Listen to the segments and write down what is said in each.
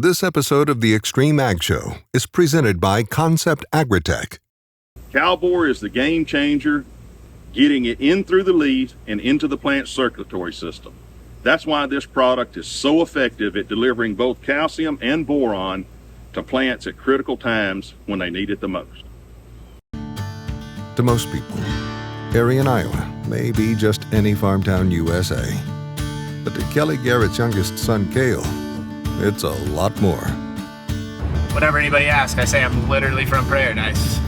This episode of the XtremeAg Show is presented by Concept AgriTek. Cowboy is the game changer, getting it in through the leaves and into the plant circulatory system. That's why this product is so effective at delivering both calcium and boron to plants at critical times when they need it the most. To most people, Arion, Iowa may be just any farm town USA. But to Kelly Garrett's youngest son, Cale, it's a lot more. Whenever anybody asks, I say I'm literally from Paradise.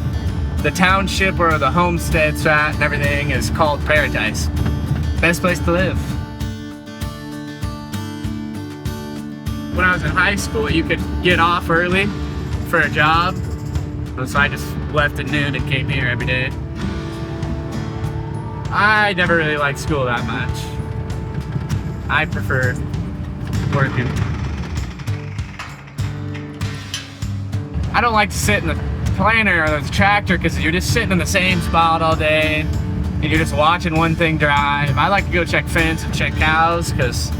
The township where the homestead's at and everything is called Paradise. Best place to live. When I was in high school, you could get off early for a job. So I just left at noon and came here every day. I never really liked school that much. I prefer working. I don't like to sit in the planter or the tractor because you're just sitting in the same spot all day and you're just watching one thing drive. I like to go check fence and check cows because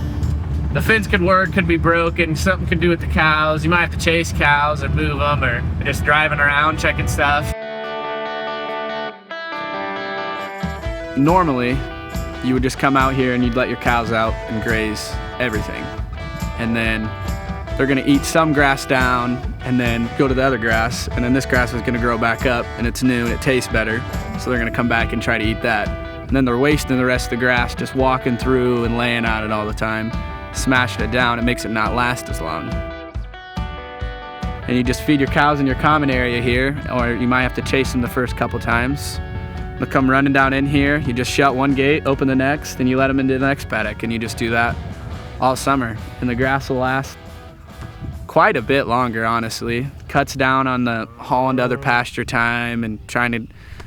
the fence could work, could be broken, something could do with the cows. You might have to chase cows and move them, or just driving around checking stuff. Normally, you would just come out here and you'd let your cows out and graze everything. And then they're gonna eat some grass down and then go to the other grass, and then this grass is gonna grow back up and it's new and it tastes better. So they're gonna come back and try to eat that. And then they're wasting the rest of the grass just walking through and laying on it all the time. Smashing it down, it makes it not last as long. And you just feed your cows in your common area here, or you might have to chase them the first couple times. They'll come running down in here, you just shut one gate, open the next, and you let them into the next paddock, and you just do that all summer. And the grass will last quite a bit longer, honestly. Cuts down on the hauling to other pasture time and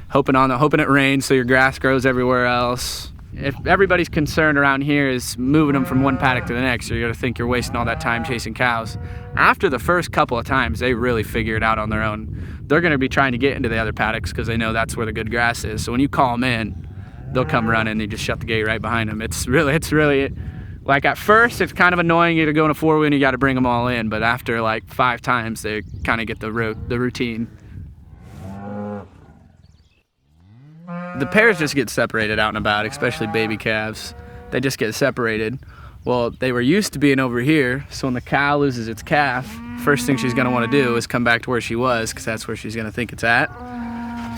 hoping it rains so your grass grows everywhere else. If everybody's concerned around here is moving them from one paddock to the next, you're gonna think you're wasting all that time chasing cows. After the first couple of times, they really figure it out on their own. They're gonna be trying to get into the other paddocks because they know that's where the good grass is. So when you call them in, they'll come running and you just shut the gate right behind them. It's really, like at first, it's kind of annoying you to go in a four-wheel and you gotta bring them all in, but after like 5 times, they kind of get the routine. The pairs just get separated out and about, especially baby calves. They just get separated. Well, they were used to being over here, so when the cow loses its calf, first thing she's gonna wanna do is come back to where she was, because that's where she's gonna think it's at.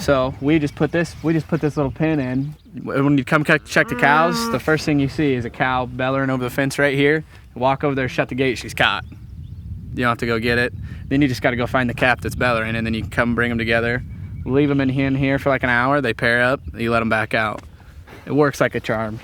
So we just put this little pin in. When you come check the cows, the first thing you see is a cow bellowing over the fence right here. Walk over there, shut the gate, she's caught. You don't have to go get it. Then you just gotta go find the calf that's bellowing, and then you can come bring them together. Leave them in here for like an hour, they pair up, you let them back out. It works like a charm.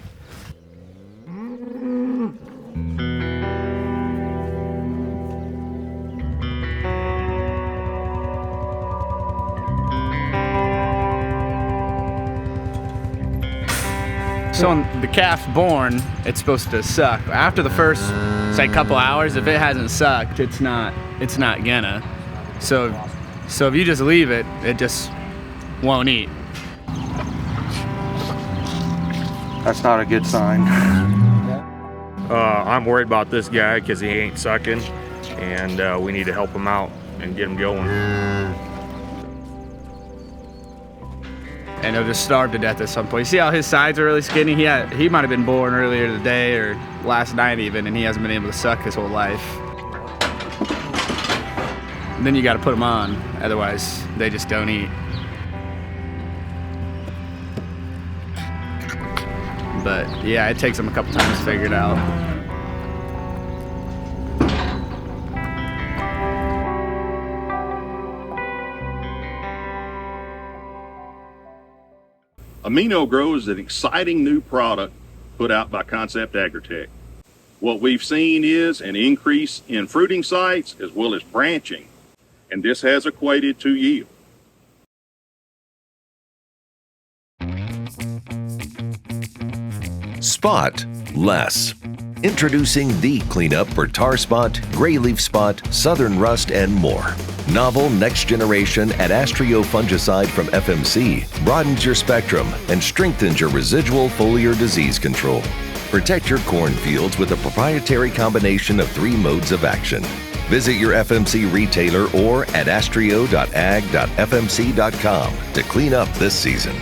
So when the calf's born, it's supposed to suck. After the first, say, couple hours, if it hasn't sucked, it's not gonna. So if you just leave it, it just won't eat. That's not a good sign. I'm worried about this guy because he ain't sucking, and we need to help him out and get him going. And he'll just starve to death at some point. You see how his sides are really skinny? He might have been born earlier today or last night even, and he hasn't been able to suck his whole life. And then you got to put them on, otherwise they just don't eat. But yeah, it takes them a couple times to figure it out. Amino Grow is an exciting new product put out by Concept AgriTek. What we've seen is an increase in fruiting sites as well as branching, and this has equated to yield. Spot less. Introducing the cleanup for tar spot, gray leaf spot, southern rust, and more. Novel next generation Adastrio fungicide from FMC broadens your spectrum and strengthens your residual foliar disease control. Protect your cornfields with a proprietary combination of 3 modes of action. Visit your FMC retailer or at astrio.ag.fmc.com to clean up this season.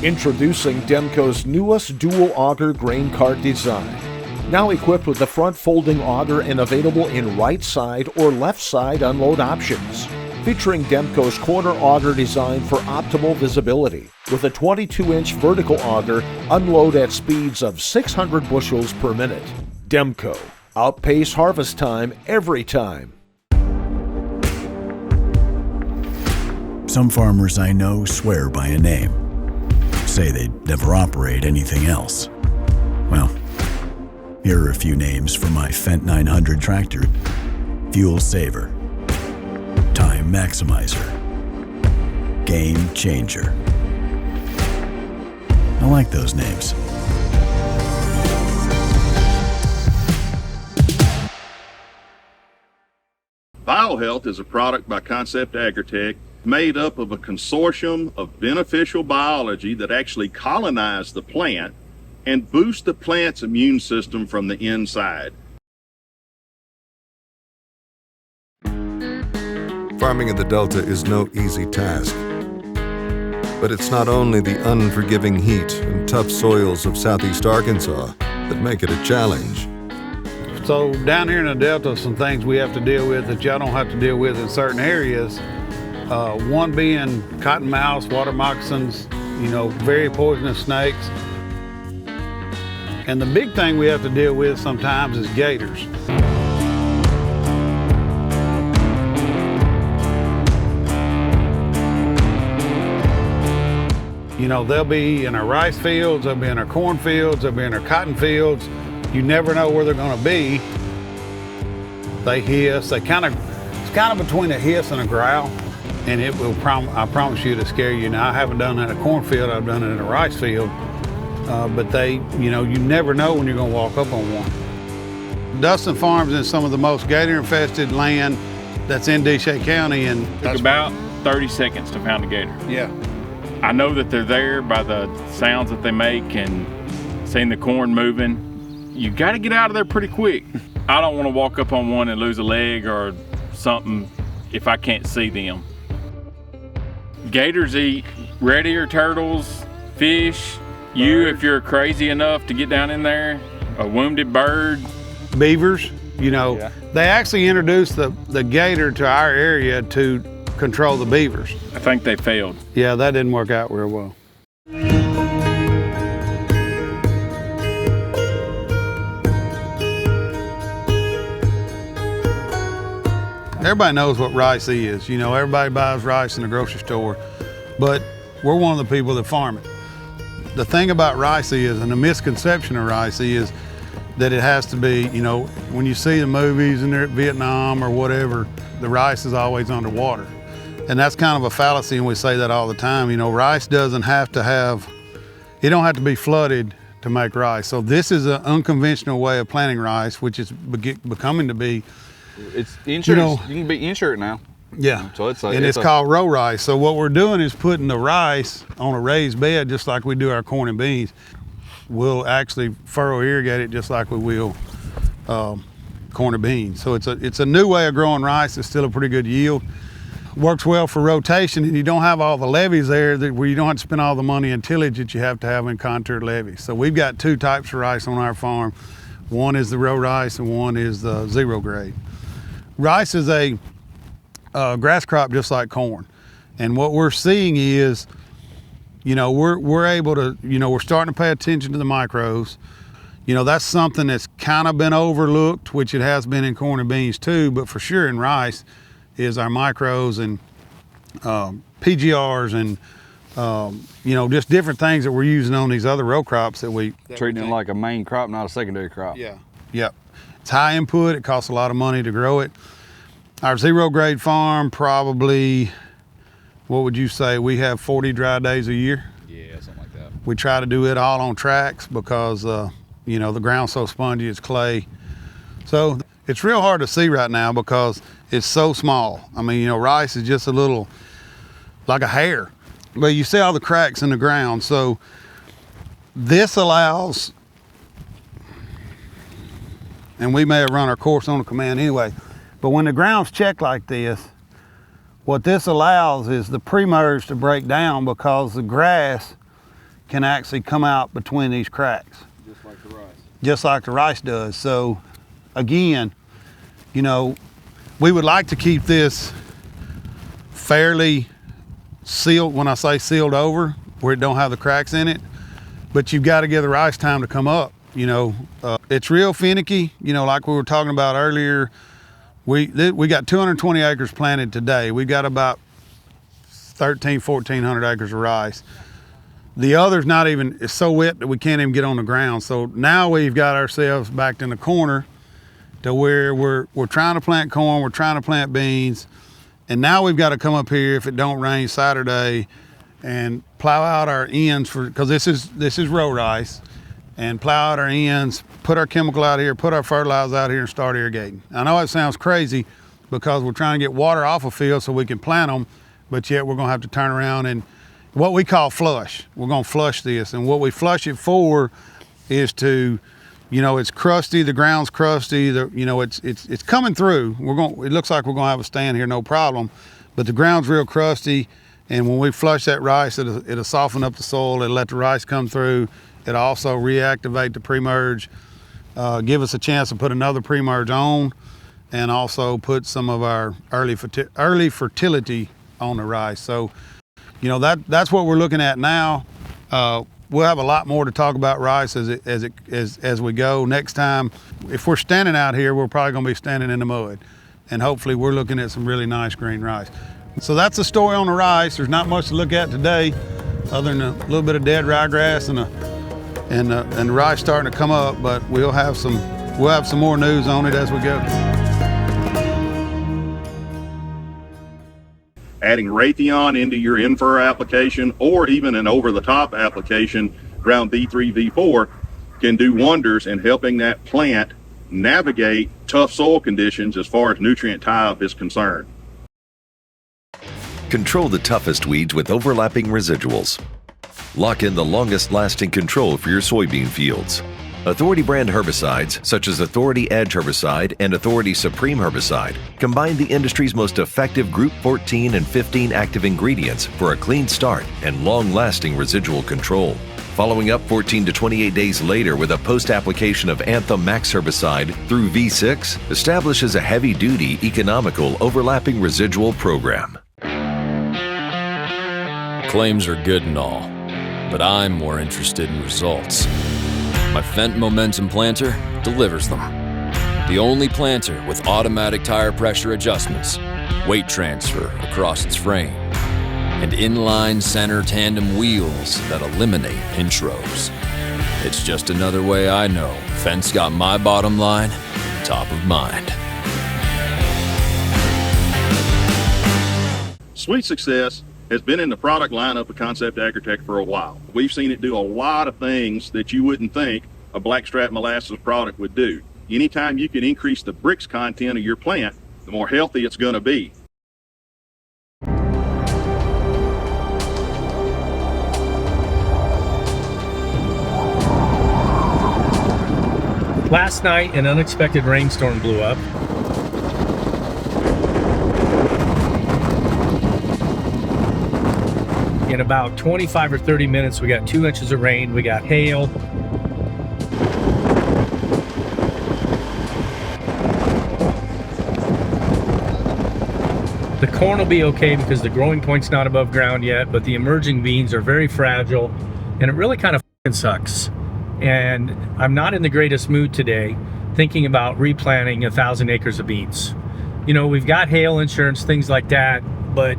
Introducing Demco's newest dual auger grain cart design. Now equipped with the front folding auger and available in right side or left side unload options. Featuring Demco's corner auger design for optimal visibility. With a 22-inch vertical auger, unload at speeds of 600 bushels per minute. Demco. Outpace harvest time every time. Some farmers I know swear by a name. Say they'd never operate anything else. Well, here are a few names for my Fendt 900 tractor. Fuel Saver, Time Maximizer, Game Changer. I like those names. BioHealth is a product by Concept AgriTek made up of a consortium of beneficial biology that actually colonize the plant and boost the plant's immune system from the inside. Farming in the Delta is no easy task. But it's not only the unforgiving heat and tough soils of southeast Arkansas that make it a challenge. So down here in the Delta, some things we have to deal with that y'all don't have to deal with in certain areas. One being cottonmouths, water moccasins, very poisonous snakes. And the big thing we have to deal with sometimes is gators. They'll be in our rice fields, they'll be in our corn fields, they'll be in our cotton fields. You never know where they're gonna be. They hiss, it's kind of between a hiss and a growl, and it will, I promise you, to scare you. Now, I haven't done it in a cornfield, I've done it in a rice field, but you never know when you're gonna walk up on one. Dustin Farms is some of the most gator-infested land that's in Desha County, and it's about 30 seconds to pound a gator. Yeah. I know that they're there by the sounds that they make and seeing the corn moving. You got to get out of there pretty quick. I don't want to walk up on one and lose a leg or something if I can't see them. Gators eat red ear turtles, fish, if you're crazy enough to get down in there, a wounded bird. Beavers, they actually introduced the gator to our area to control the beavers. I think they failed. Yeah, that didn't work out real well. Everybody knows what rice is. Everybody buys rice in the grocery store, but we're one of the people that farm it. The thing about rice is, and the misconception of rice is, that it has to be, when you see the movies and they're at Vietnam or whatever, the rice is always underwater. And that's kind of a fallacy, and we say that all the time. Rice doesn't have to it don't have to be flooded to make rice. So this is an unconventional way of planting rice, which is becoming to be. It's insurance. You can be insured now. Yeah. So it's called row rice. So what we're doing is putting the rice on a raised bed, just like we do our corn and beans. We'll actually furrow irrigate it just like we will corn or beans. So it's a new way of growing rice. It's still a pretty good yield. Works well for rotation, and you don't have all the levees there where you don't have to spend all the money in tillage that you have to have in contoured levees. So we've got two types of rice on our farm. One is the row rice and one is the zero grade. Rice is a grass crop just like corn. And what we're seeing is, we're able to, we're starting to pay attention to the micros. That's something that's kind of been overlooked, which it has been in corn and beans too, but for sure in rice is our micros and PGRs and, just different things that we're using on these other row crops that we... Treating it like a main crop, not a secondary crop. Yeah. Yep. It's high input, it costs a lot of money to grow it. Our zero grade farm, probably, what would you say, we have 40 dry days a year? Yeah, something like that. We try to do it all on tracks because, the ground's so spongy, it's clay. So it's real hard to see right now because it's so small. I mean, rice is just a little, like a hair, but you see all the cracks in the ground. So this allows, and we may have run our course on the command anyway, but when the ground's checked like this, what this allows is the pre-merge to break down because the grass can actually come out between these cracks. Just like the rice. Just like the rice does. So again, you know, we would like to keep this fairly sealed. When I say sealed over, where it don't have the cracks in it, but you've got to give the rice time to come up. You know, it's real finicky, you know, like we were talking about earlier. We got 220 acres planted today. We've got about 1,400 acres of rice. The other's not even, it's so wet that we can't even get on the ground. So now we've got ourselves backed in the corner to where we're trying to plant corn, we're trying to plant beans, and now we've got to come up here if it don't rain Saturday and plow out our ends because this is row rice, and plow out our ends, put our chemical out here, put our fertilizer out here, and start irrigating. I know it sounds crazy because we're trying to get water off a field so we can plant them, but yet we're gonna have to turn around and what we call flush. We're gonna flush this, and what we flush it for is to, you know, it's crusty, the ground's crusty, you know, it's coming through. It looks like we're gonna have a stand here, no problem, but the ground's real crusty, and when we flush that rice, it'll soften up the soil, it'll let the rice come through. It'll also reactivate the pre-merge, give us a chance to put another pre-merge on, and also put some of our early fertility on the rice. So, you know, that's what we're looking at now. We'll have a lot more to talk about rice as we go. Next time, if we're standing out here, we're probably gonna be standing in the mud, and hopefully we're looking at some really nice green rice. So that's the story on the rice. There's not much to look at today, other than a little bit of dead ryegrass and the rice starting to come up, but we'll have some more news on it as we go. Adding Raytheon into your in-fur application or even an over-the-top application, Ground V3, V4, can do wonders in helping that plant navigate tough soil conditions as far as nutrient tie-up is concerned. Control the toughest weeds with overlapping residuals. Lock in the longest-lasting control for your soybean fields. Authority brand herbicides such as Authority Edge herbicide and Authority Supreme herbicide combine the industry's most effective Group 14 and 15 active ingredients for a clean start and long-lasting residual control. Following up 14 to 28 days later with a post-application of Anthem Max herbicide through V6 establishes a heavy-duty, economical, overlapping residual program. Claims are good and all, but I'm more interested in results. My Fendt Momentum planter delivers them. The only planter with automatic tire pressure adjustments, weight transfer across its frame, and inline center tandem wheels that eliminate pinch rows. It's just another way I know Fendt's got my bottom line top of mind. Sweet Success has been in the product lineup of Concept AgriTek for a while. We've seen it do a lot of things that you wouldn't think a blackstrap molasses product would do. Anytime you can increase the bricks content of your plant, the more healthy it's going to be. Last night, an unexpected rainstorm blew up. In about 25 or 30 minutes, we got 2 inches of rain, we got hail. The corn will be okay because the growing point's not above ground yet, but the emerging beans are very fragile, and it really kind of sucks. And I'm not in the greatest mood today thinking about replanting 1,000 acres of beans. You know, we've got hail insurance, things like that, but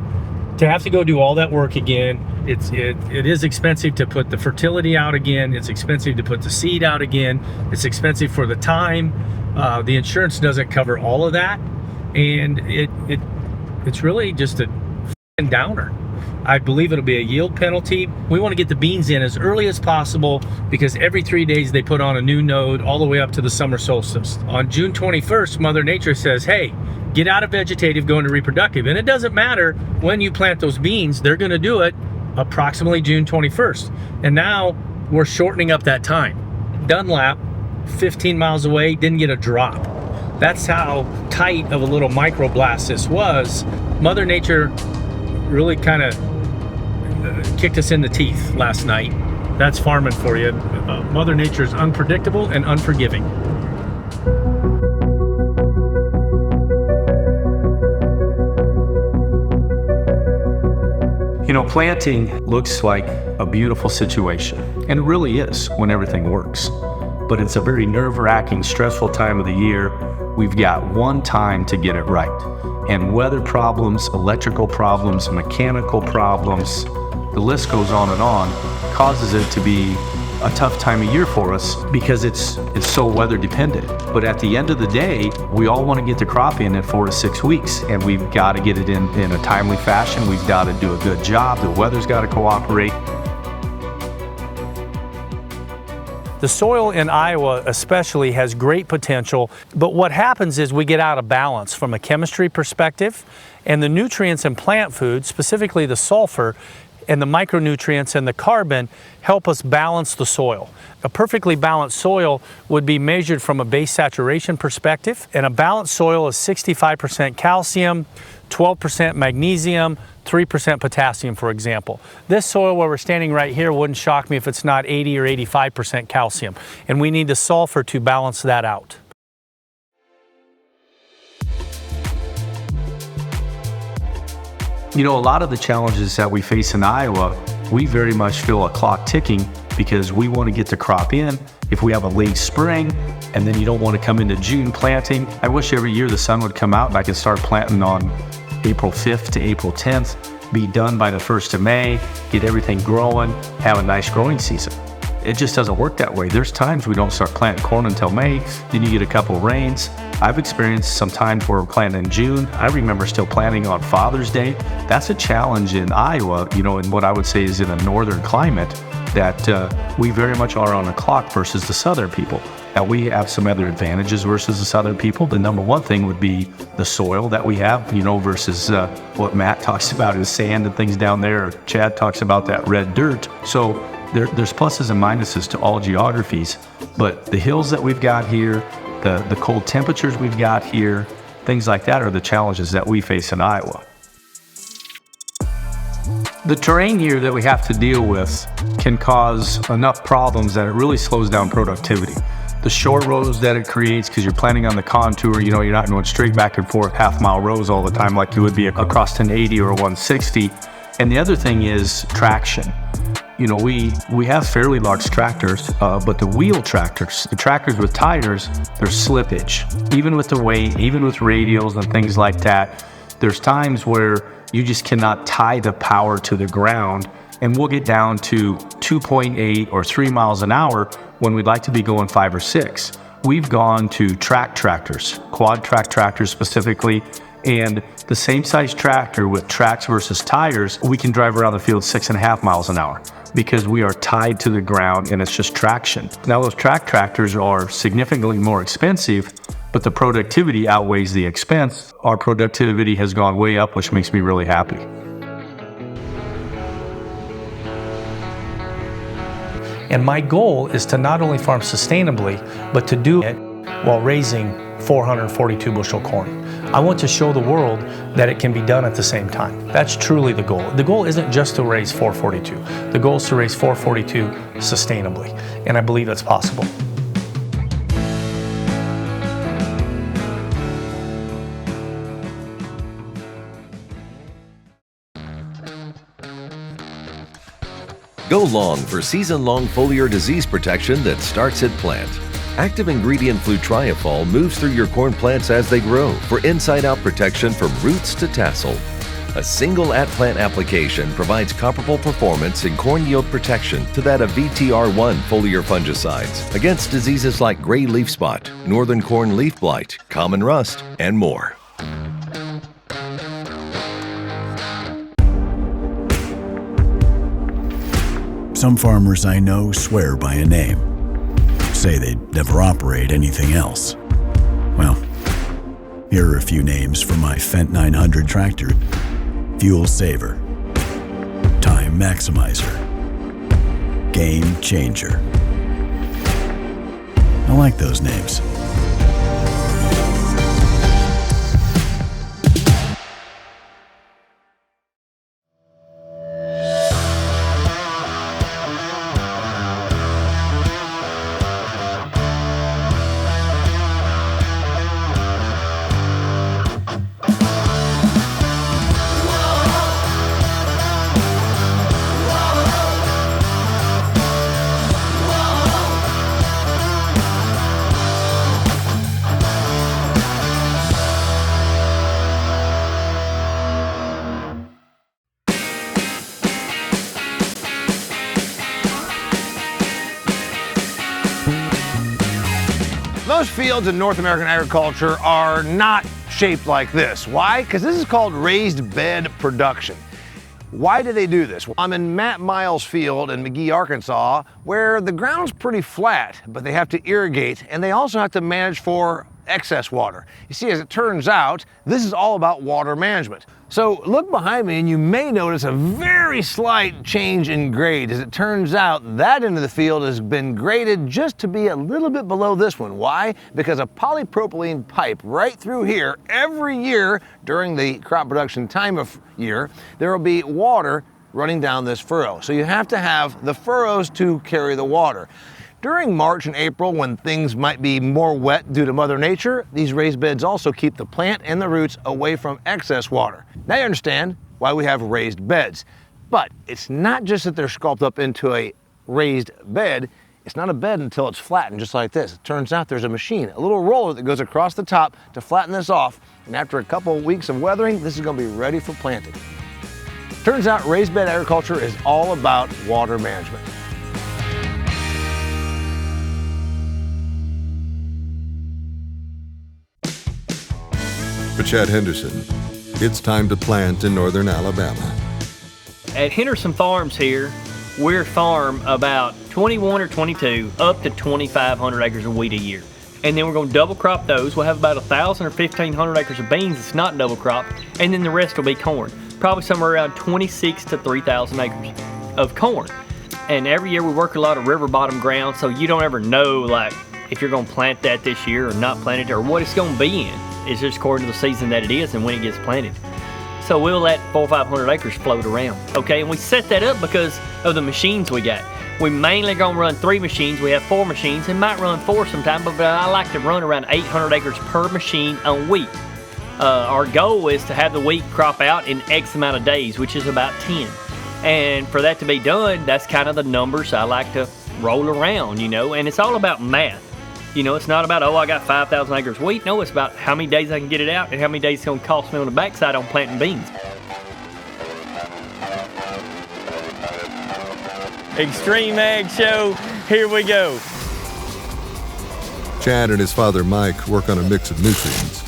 to have to go do all that work again, it is expensive to put the fertility out again, it's expensive to put the seed out again, it's expensive for the time. The insurance doesn't cover all of that, and it's really just a downer. I believe it'll be a yield penalty. We want to get the beans in as early as possible because every 3 days they put on a new node all the way up to the summer solstice. On June 21st, Mother Nature says, hey, get out of vegetative, go into reproductive. And it doesn't matter when you plant those beans, they're going to do it approximately June 21st. And now we're shortening up that time. Dunlap, 15 miles away, didn't get a drop. That's how tight of a little microblast this was. Mother Nature really kind of kicked us in the teeth last night. That's farming for you. Mother Nature is unpredictable and unforgiving. You know, planting looks like a beautiful situation, and it really is when everything works. But it's a very nerve-wracking, stressful time of the year. We've got one time to get it right. And weather problems, electrical problems, mechanical problems, the list goes on and on, causes it to be a tough time of year for us because it's so weather dependent. But at the end of the day, we all want to get the crop in 4 to 6 weeks, and we've got to get it in a timely fashion. We've got to do a good job. The weather's got to cooperate. The soil in Iowa especially has great potential, but what happens is we get out of balance from a chemistry perspective, and the nutrients in plant food, specifically the sulfur, and the micronutrients and the carbon help us balance the soil. A perfectly balanced soil would be measured from a base saturation perspective, and a balanced soil is 65% calcium, 12% magnesium, 3% potassium, for example. This soil where we're standing right here wouldn't shock me if it's not 80 or 85% calcium, and we need the sulfur to balance that out. You know, a lot of the challenges that we face in Iowa, we very much feel a clock ticking because we want to get the crop in. If we have a late spring and then you don't want to come into June planting, I wish every year the sun would come out and I could start planting on April 5th to April 10th, be done by the 1st of May, get everything growing, have a nice growing season. It just doesn't work that way. There's times we don't start planting corn until May, then you get a couple of rains. I've experienced some times where we're planting in June. I remember still planting on Father's Day. That's a challenge in Iowa, you know, in what I would say is in a northern climate, that we very much are on a clock versus the southern people. Now we have some other advantages versus the southern people. The number one thing would be the soil that we have, you know, versus what Matt talks about is sand and things down there, or Chad talks about that red dirt. So there's pluses and minuses to all geographies, but the hills that we've got here, the cold temperatures we've got here, things like that are the challenges that we face in Iowa. The terrain here that we have to deal with can cause enough problems that it really slows down productivity. The short rows that it creates, because you're planting on the contour, you know, you're not going straight back and forth half-mile rows all the time like you would be across an 80 or a 160. And the other thing is traction. You know, we have fairly large tractors, but the wheel tractors, the tractors with tires, there's slippage. Even with the weight, even with radials and things like that, there's times where you just cannot tie the power to the ground, and we'll get down to 2.8 or 3 miles an hour when we'd like to be going 5 or 6. We've gone to track tractors, quad track tractors specifically, and the same size tractor with tracks versus tires, we can drive around the field 6.5 miles an hour because we are tied to the ground and it's just traction. Now those track tractors are significantly more expensive, but the productivity outweighs the expense. Our productivity has gone way up, which makes me really happy. And my goal is to not only farm sustainably, but to do it while raising 442 bushel corn. I want to show the world that it can be done at the same time. That's truly the goal. The goal isn't just to raise 442. The goal is to raise 442 sustainably, and I believe that's possible. Go long for season-long foliar disease protection that starts at plant. Active ingredient flutriafol moves through your corn plants as they grow for inside-out protection from roots to tassel. A single at-plant application provides comparable performance in corn yield protection to that of VTR1 foliar fungicides against diseases like gray leaf spot, northern corn leaf blight, common rust, and more. Some farmers I know swear by a name, say they'd never operate anything else. Well, here are a few names for my Fendt 900 tractor. Fuel Saver, Time Maximizer, Game Changer. I like those names. Most fields in North American agriculture are not shaped like this. Why? Because this is called raised bed production. Why do they do this? Well, I'm in Matt Miles' field in McGee, Arkansas, where the ground's pretty flat, but they have to irrigate, and they also have to manage for excess water. You see, as it turns out, this is all about water management. So look behind me and you may notice a very slight change in grade. As it turns out, that end of the field has been graded just to be a little bit below this one. Why? Because a polypropylene pipe right through here, every year during the crop production time of year, there will be water running down this furrow. So you have to have the furrows to carry the water. During March and April, when things might be more wet due to Mother Nature, these raised beds also keep the plant and the roots away from excess water. Now you understand why we have raised beds. But it's not just that they're sculpted up into a raised bed. It's not a bed until it's flattened just like this. It turns out there's a machine, a little roller that goes across the top to flatten this off. And after a couple of weeks of weathering, this is going to be ready for planting. Turns out raised bed agriculture is all about water management. For Chad Henderson, it's time to plant in northern Alabama. At Henderson Farms here, we're farm about 21 or 22 up to 2,500 acres of wheat a year. And then we're going to double crop those. We'll have about 1,000 or 1,500 acres of beans that's not double crop, and then the rest will be corn. Probably somewhere around 26 to 3,000 acres of corn. And every year we work a lot of river bottom ground, so you don't ever know like if you're going to plant that this year or not plant it or what it's going to be in. It's just according to the season that it is and when it gets planted. So we'll let 400 or 500 acres float around, okay? And we set that up because of the machines we got. We mainly gonna run 3 machines. We have 4 machines and might run 4 sometime, but I like to run around 800 acres per machine on wheat. Our goal is to have the wheat crop out in X amount of days, which is about 10. And for that to be done, that's kind of the numbers I like to roll around, you know, and it's all about math. You know, it's not about, oh, I got 5,000 acres of wheat. No, it's about how many days I can get it out and how many days it's going to cost me on the backside on planting beans. XtremeAg show, here we go. Chad and his father Mike work on a mix of nutrients.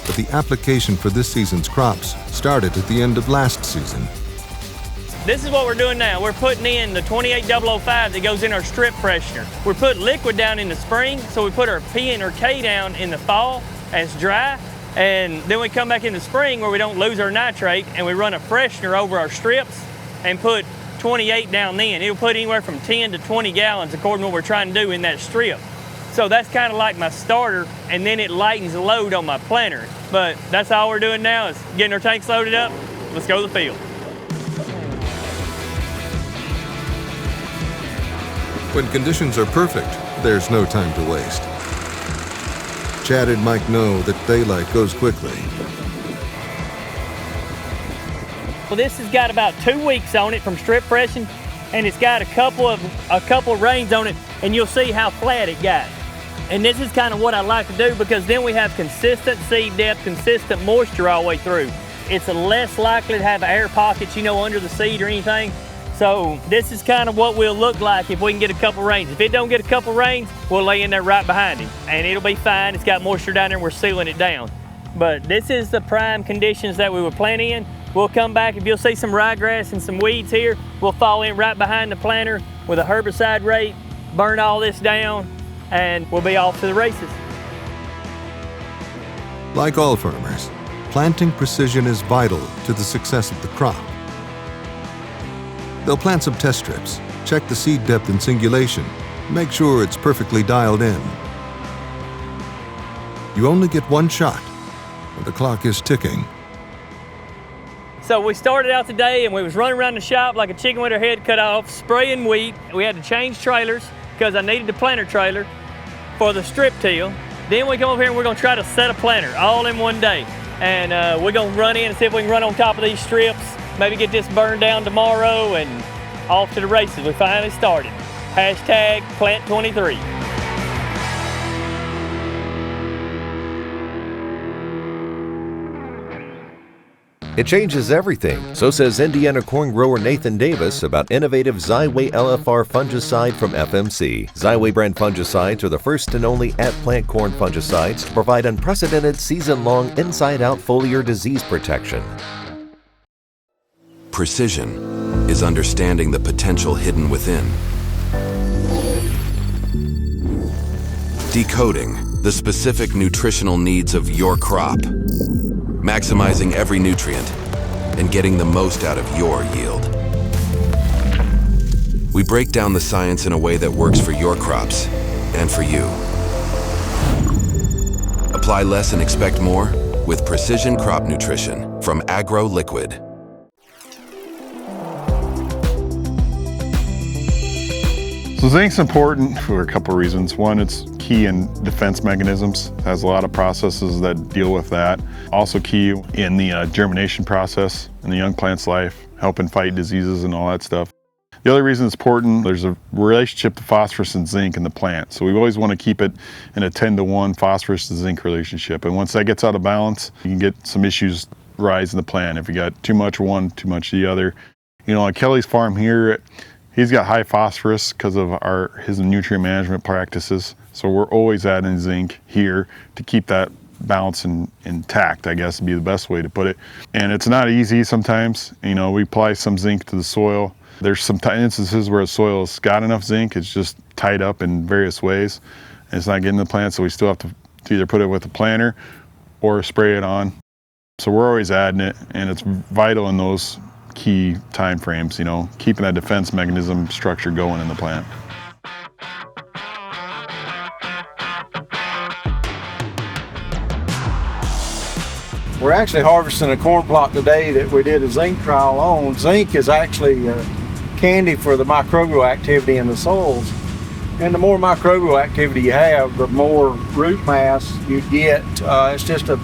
But the application for this season's crops started at the end of last season. This is what we're doing now. We're putting in the 28005 that goes in our strip freshener. We're putting liquid down in the spring, so we put our P and our K down in the fall as dry, and then we come back in the spring where we don't lose our nitrate, and we run a freshener over our strips and put 28 down then. It'll put anywhere from 10 to 20 gallons according to what we're trying to do in that strip. So that's kind of like my starter, and then it lightens the load on my planter. But that's all we're doing now is getting our tanks loaded up. Let's go to the field. When conditions are perfect, there's no time to waste. Chad and Mike know that daylight goes quickly. Well, this has got about 2 weeks on it from strip freshening, and it's got a couple of rains on it, and you'll see how flat it got. And this is kind of what I like to do because then we have consistent seed depth, consistent moisture all the way through. It's less likely to have air pockets, you know, under the seed or anything. So this is kind of what we'll look like if we can get a couple rains. If it don't get a couple rains, we'll lay in there right behind him and it'll be fine. It's got moisture down there and we're sealing it down. But this is the prime conditions that we were planting in. We'll come back, if you'll see some ryegrass and some weeds here, we'll fall in right behind the planter with a herbicide rate, burn all this down, and we'll be off to the races. Like all farmers, planting precision is vital to the success of the crop. They'll plant some test strips, Check the seed depth and singulation. Make sure it's perfectly dialed in. You only get one shot, and the clock is ticking. So we started out today and we was running around the shop like a chicken with her head cut off, spraying wheat. We had to change trailers because I needed the planter trailer for the strip till. Then we come over here and we're gonna try to set a planter all in one day. And we're gonna run in and see if we can run on top of these strips, maybe get this burned down tomorrow, and off to the races. We finally started. Hashtag Plant23. It changes everything, so says Indiana corn grower Nathan Davis about innovative Xyway LFR fungicide from FMC. Xyway brand fungicides are the first and only at-plant corn fungicides to provide unprecedented season-long inside-out foliar disease protection. Precision is understanding the potential hidden within. Decoding the specific nutritional needs of your crop. Maximizing every nutrient and getting the most out of your yield. We break down the science in a way that works for your crops and for you. Apply less and expect more with Precision Crop Nutrition from Agro Liquid. So zinc's important for a couple reasons. One, it's key in defense mechanisms. It has a lot of processes that deal with that. Also key in the germination process in the young plant's life, helping fight diseases and all that stuff. The other reason it's important, there's a relationship to phosphorus and zinc in the plant. So we always want to keep it in a 10-to-1 phosphorus to zinc relationship. And once that gets out of balance, you can get some issues rise in the plant. If you got too much one, too much the other. You know, on Kelly's farm here, he's got high phosphorus because of his nutrient management practices. So we're always adding zinc here to keep that balance intact, I guess would be the best way to put it. And it's not easy sometimes. You know, we apply some zinc to the soil. There's some instances where the soil has got enough zinc, it's just tied up in various ways. And it's not getting the plant, so we still have to either put it with a planter or spray it on. So we're always adding it, and it's vital in those key time frames, you know, keeping that defense mechanism structure going in the plant. We're actually harvesting a corn plot today that we did a zinc trial on. Zinc is actually candy for the microbial activity in the soils. And the more microbial activity you have, the more root mass you get. It's just a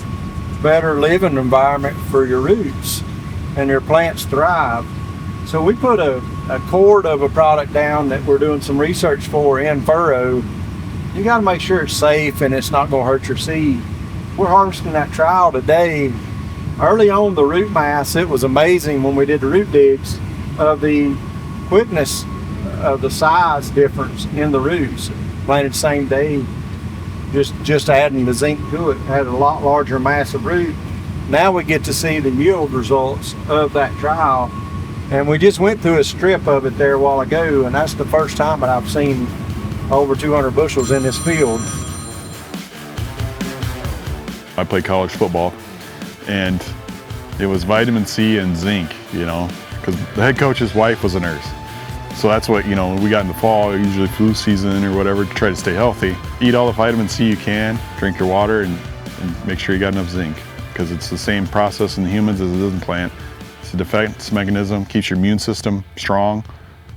better living environment for your roots, and your plants thrive. So we put a quart of a product down that we're doing some research for in furrow. You got to make sure it's safe and it's not going to hurt your seed. We're harvesting that trial today. Early on, the root mass, it was amazing when we did the root digs of the quickness of the size difference in the roots. Planted same day, just adding the zinc to it, had a lot larger mass of root. Now we get to see the yield results of that trial. And we just went through a strip of it there a while ago, and that's the first time that I've seen over 200 bushels in this field. I played college football, and it was vitamin C and zinc, you know, because the head coach's wife was a nurse. So that's what, you know, when we got in the fall, usually flu season or whatever, to try to stay healthy. Eat all the vitamin C you can, drink your water, and make sure you got enough zinc, because it's the same process in the humans as it is in the plant. It's a defense mechanism, keeps your immune system strong.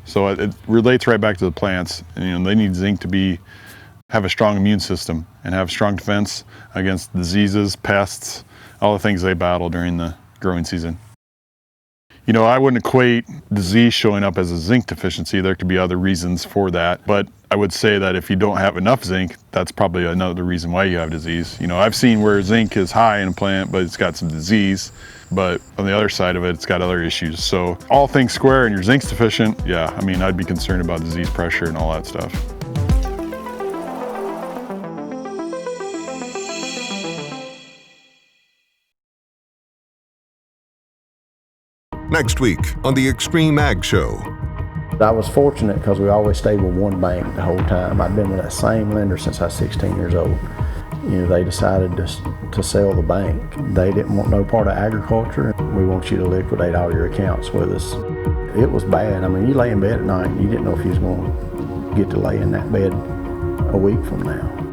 So it relates right back to the plants. And, you know, they need zinc to have a strong immune system and have strong defense against diseases, pests, all the things they battle during the growing season. You know, I wouldn't equate disease showing up as a zinc deficiency. There could be other reasons for that, but I would say that if you don't have enough zinc, that's probably another reason why you have disease. You know, I've seen where zinc is high in a plant, but it's got some disease, but on the other side of it, it's got other issues. So all things square and your zinc's deficient, yeah, I mean, I'd be concerned about disease pressure and all that stuff. Next week on the XtremeAg Show. I was fortunate because we always stayed with one bank the whole time. I've been with that same lender since I was 16 years old. they decided to sell the bank. They didn't want no part of agriculture. We want you to liquidate all your accounts with us. It was bad. I mean, you lay in bed at night and you didn't know if you was going to get to lay in that bed a week from now.